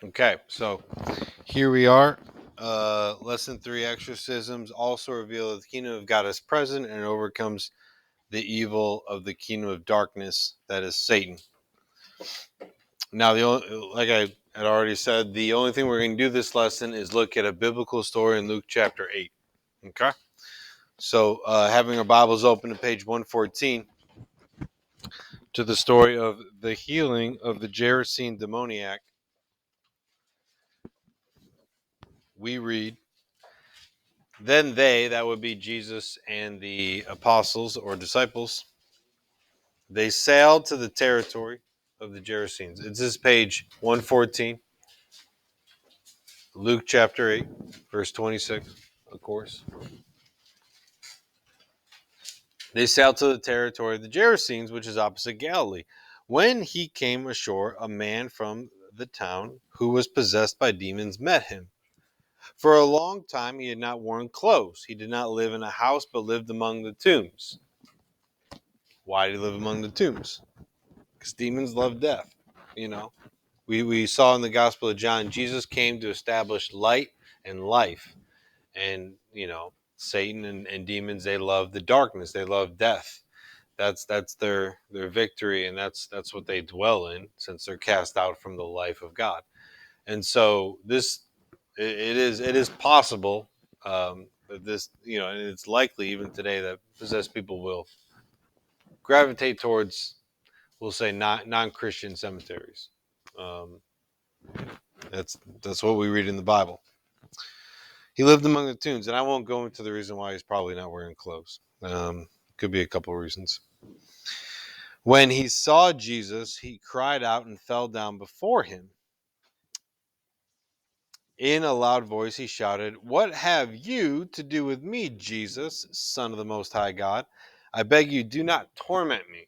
Okay, so here we are. Lesson 3, exorcisms also reveal that the kingdom of God is present and overcomes the evil of the kingdom of darkness, that is Satan. Now, like I had already said, the only thing we're going to do this lesson is look at a biblical story in Luke chapter 8. Okay? So, having our Bibles open to page 114 to the story of the healing of the Gerasene demoniac, we read, Then they, that would be Jesus and the apostles or disciples, they sailed to the territory of the Gerasenes. It's this page 114, Luke chapter 8, verse 26, of course. They sailed to the territory of the Gerasenes, which is opposite Galilee. When he came ashore, a man from the town who was possessed by demons met him. For a long time he had not worn clothes. He did not live in a house, but lived among the tombs. Why did he live among the tombs? Because demons love death. You know, we saw in the Gospel of John, Jesus came to establish light and life. And, Satan and demons, they love the darkness. They love death. That's their victory, and that's what they dwell in, since they're cast out from the life of God. And so it is possible that this, and it's likely even today that possessed people will gravitate towards, we'll say, non-Christian cemeteries. Um, that's what we read in the Bible. He lived among the tombs, and I won't go into the reason why he's probably not wearing clothes. Could be a couple of reasons. When he saw Jesus, he cried out and fell down before him. In a loud voice, he shouted, "What have you to do with me, Jesus, Son of the Most High God? I beg you, do not torment me."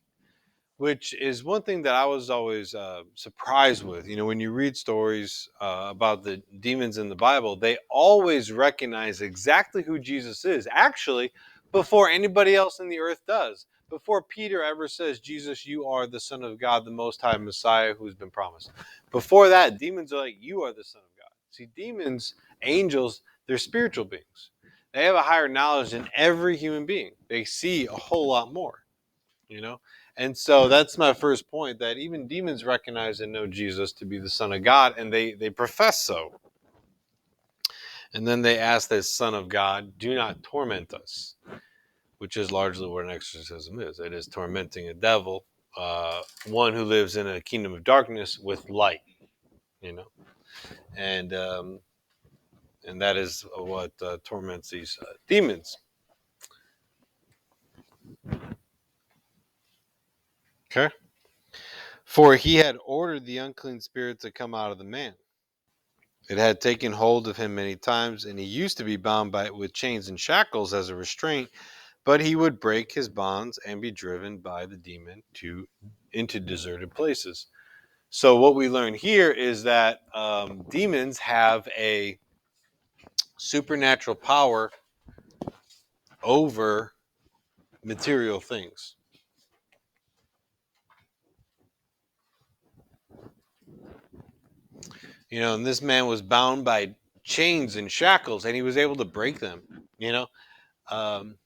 Which is one thing that I was always surprised with. When you read stories about the demons in the Bible, they always recognize exactly who Jesus is, actually, before anybody else in the earth does. Before Peter ever says, "Jesus, you are the Son of God, the Most High Messiah who's been promised." Before that, demons are like, "You are the Son of God." See, demons, angels, they're spiritual beings. They have a higher knowledge than every human being. They see a whole lot more, you know? And so that's my first point, that even demons recognize and know Jesus to be the Son of God, and they profess so. And then they ask this Son of God, "Do not torment us," which is largely what an exorcism is. It is tormenting a devil, one who lives in a kingdom of darkness, with light, you know, and and that is what torments these demons. Okay. For he had ordered the unclean spirit to come out of the man. It had taken hold of him many times, and he used to be bound by it with chains and shackles as a restraint, but he would break his bonds and be driven by the demon into deserted places. So what we learn here is that demons have a supernatural power over material things. And this man was bound by chains and shackles, and he was able to break them. Um,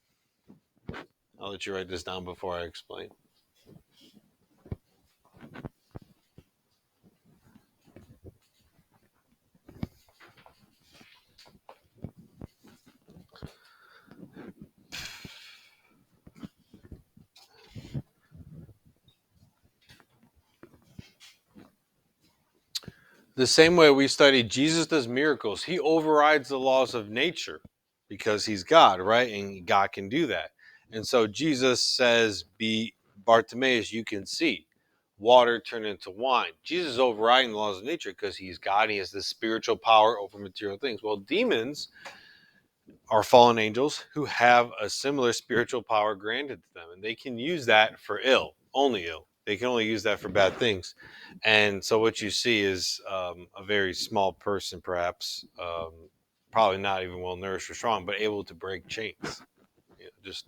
I'll let you write this down before I explain. The same way we study Jesus does miracles, he overrides the laws of nature because he's God, right? And God can do that. And so Jesus says, "Be Bartimaeus, you can see." Water turned into wine. Jesus is overriding the laws of nature because he's God. He has this spiritual power over material things. Well, demons are fallen angels who have a similar spiritual power granted to them, and they can use that for ill, only ill. They can only use that for bad things. And so what you see is a very small person, perhaps, probably not even well nourished or strong, but able to break chains. Just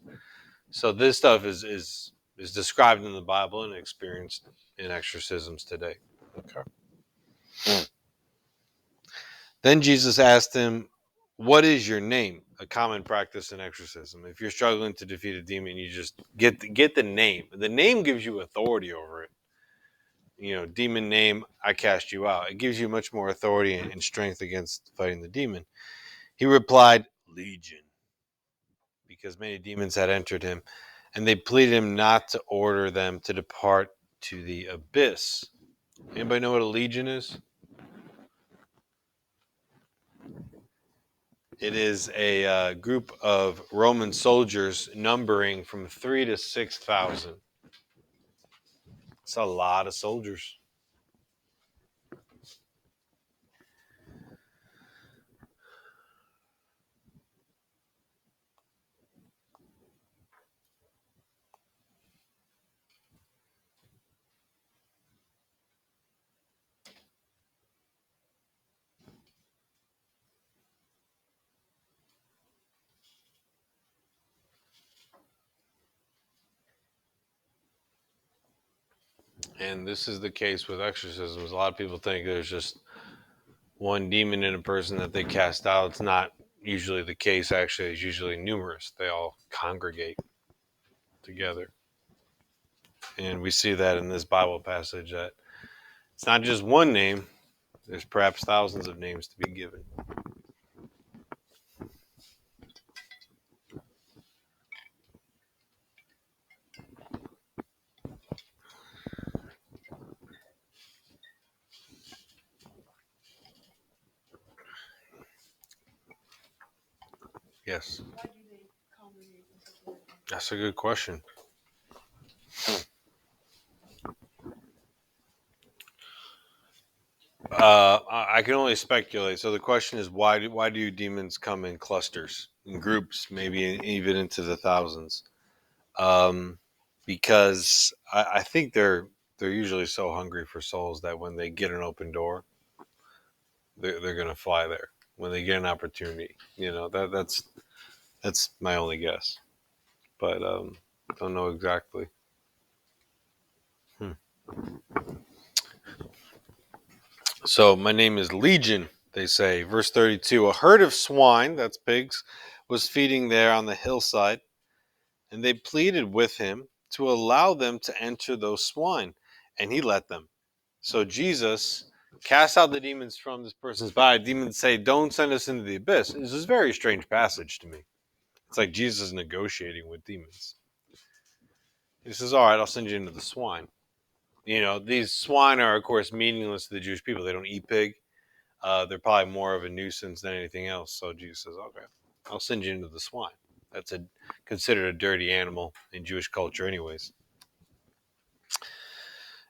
so this stuff is described in the Bible and experienced in exorcisms today. Okay. Then Jesus asked him, "What is your name?" A common practice in exorcism. If you're struggling to defeat a demon, you just get the name. The name gives you authority over it. Demon name, I cast you out. It gives you much more authority and strength against fighting the demon. He replied, "Legion," because many demons had entered him, and they pleaded him not to order them to depart to the abyss. Anybody know what a legion is? It is a group of Roman soldiers numbering from 3,000 to 6,000. It's a lot of soldiers. And this is the case with exorcisms. A lot of people think there's just one demon in a person that they cast out. It's not usually the case, actually. It's usually numerous. They all congregate together. And we see that in this Bible passage that it's not just one name, there's perhaps thousands of names to be given. Yes. That's a good question. I can only speculate. So the question is, why do demons come in clusters, in groups, maybe even into the thousands? Um, because I think they're usually so hungry for souls that when they get an open door, they're gonna fly there. When they get an opportunity, that's my only guess. But don't know exactly. Hmm. So my name is Legion, they say. Verse 32, a herd of swine, that's pigs, was feeding there on the hillside, and they pleaded with him to allow them to enter those swine, and he let them. So Jesus cast out the demons from this person's body. Demons say, "Don't send us into the abyss." This is a very strange passage to me. It's like Jesus negotiating with demons. He says, "All right, I'll send you into the swine." These swine are, of course, meaningless to the Jewish people. They don't eat pig. They're probably more of a nuisance than anything else. So Jesus says, "Okay, I'll send you into the swine." That's considered a dirty animal in Jewish culture, anyways.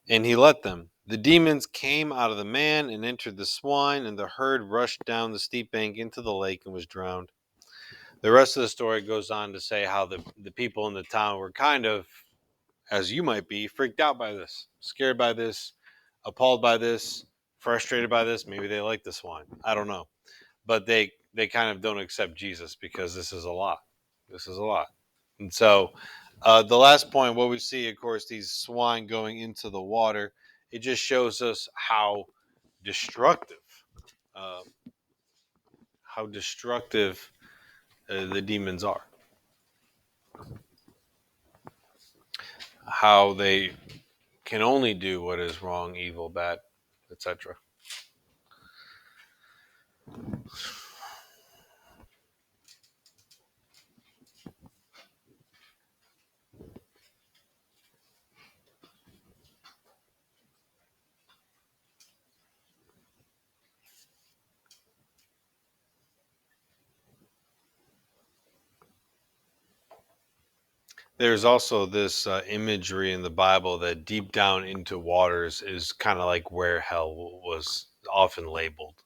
And he let them. The demons came out of the man and entered the swine, and the herd rushed down the steep bank into the lake and was drowned. The rest of the story goes on to say how the people in the town were kind of, as you might be, freaked out by this, scared by this, appalled by this, frustrated by this. Maybe they like the swine. I don't know. But they kind of don't accept Jesus because this is a lot. This is a lot. And so the last point, what we see, of course, these swine going into the water, it just shows us destructive, uh, how destructive the demons are, how they can only do what is wrong, evil, bad, etc. There's also this imagery in the Bible that deep down into waters is kind of like where hell was often labeled.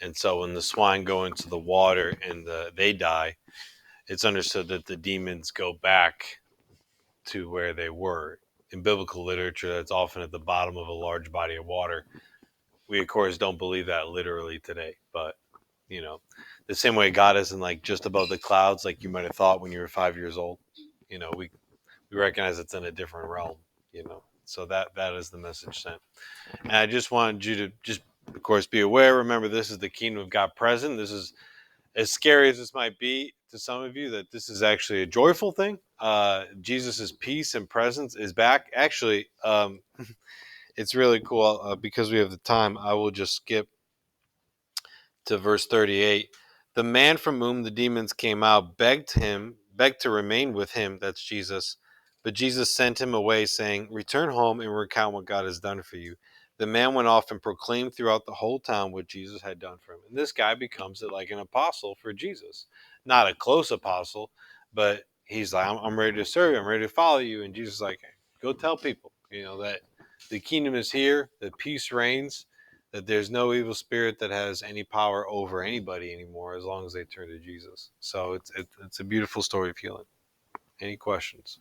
And so when the swine go into the water and they die, it's understood that the demons go back to where they were. In biblical literature, that's often at the bottom of a large body of water. We, of course, don't believe that literally today, but you know, the same way God isn't like just above the clouds, like you might have thought when you were 5 years old. We recognize it's in a different realm. So that is the message sent. And I just wanted you to just Of course, be aware. Remember, this is the kingdom of God present. This is, as scary as this might be to some of you, that this is actually a joyful thing. Jesus's peace and presence is back. Actually, it's really cool because we have the time. I will just skip to verse 38. The man from whom the demons came out begged to remain with him, that's Jesus. But Jesus sent him away, saying, Return home and recount what God has done for you. The man went off and proclaimed throughout the whole town what Jesus had done for him. And this guy becomes like an apostle for Jesus. Not a close apostle, but he's like, I'm ready to serve you. I'm ready to follow you. And Jesus is like, go tell people, that the kingdom is here, that peace reigns, that there's no evil spirit that has any power over anybody anymore as long as they turn to Jesus. So it's a beautiful story of healing. Any questions?